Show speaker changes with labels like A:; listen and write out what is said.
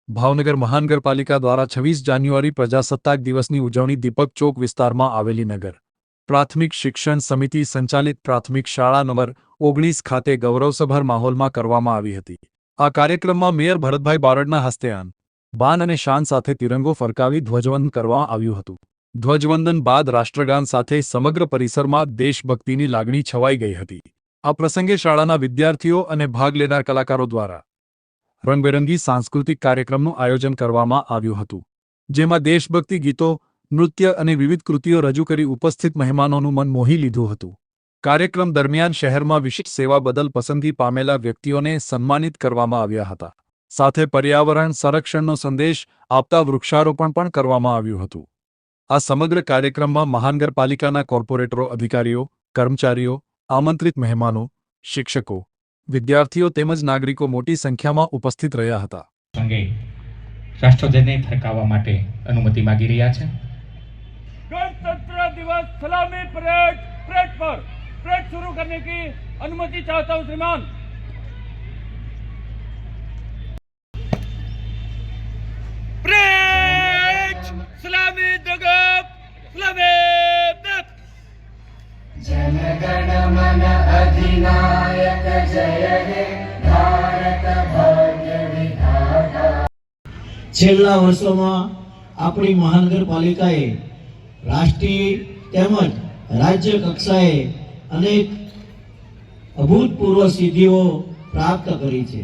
A: ભાવનગર મહાનગરપાલિકા દ્વારા 26 જાન્યુઆરી પ્રજાસત્તાક દિવસની ઉજવણી દીપક ચોક વિસ્તારમાં આવેલી નગર પ્રાથમિક શિક્ષણ સમિતિ સંચાલિત પ્રાથમિક શાળા નંબર 19 ખાતે ગૌરવસભર માહોલમાં કરવામાં આવી હતી। આ કાર્યક્રમમાં મેયર ભરતભાઈ બારડના હસ્તે બાન અને શાન સાથે તિરંગો ફરકાવી ધ્વજવંદન કરવામાં આવ્યું હતું। ધ્વજવંદન બાદ રાષ્ટ્રગાન સાથે સમગ્ર પરિસરમાં દેશભક્તિની લાગણી છવાઈ ગઈ હતી। આ પ્રસંગે શાળાના વિદ્યાર્થીઓ અને ભાગ લેનાર કલાકારો દ્વારા રંગબેરંગી સાંસ્કૃતિક કાર્યક્રમનું આયોજન કરવામાં આવ્યું હતું, જેમાં દેશભક્તિ ગીતો, નૃત્ય અને વિવિધ કૃતિઓ રજૂ કરી ઉપસ્થિત મહેમાનોનું મન મોહી લીધું હતું। કાર્યક્રમ દરમિયાન શહેરમાં વિશિષ્ટ સેવા બદલ પસંદગી પામેલા વ્યક્તિઓને સન્માનિત કરવામાં આવ્યા હતા। સાથે પર્યાવરણ સંરક્ષણનો સંદેશ આપતા વૃક્ષારોપણ પણ કરવામાં આવ્યું હતું। આ સમગ્ર કાર્યક્રમમાં મહાનગરપાલિકાના કોર્પોરેટરો, અધિકારીઓ, કર્મચારીઓ, આમંત્રિત મહેમાનો, શિક્ષકો, વિદ્યાર્થીઓ તેમજ નાગરિકો મોટી સંખ્યામાં ઉપસ્થિત રહ્યા હતા।
B: સંગે રાષ્ટ્રધ્વજને ફરકાવવા માટે અનુમતિ માંગી રહ્યા છે।
C: गणतंत्र दिवस सलामी परेड शुरू करने की अनुमति चाहता हूं श्रीमान। परेड सलामी दगब सलामी
D: जन गण मन अधिनायक जय हे भारत भाग्य विधाता।
E: છેલ્લા વર્ષોમાં આપણી મહાનગરપાલિકાએ રાષ્ટ્રીય તેમજ રાજ્ય કક્ષાએ અનેક અભૂતપૂર્વ સિદ્ધિઓ પ્રાપ્ત કરી છે।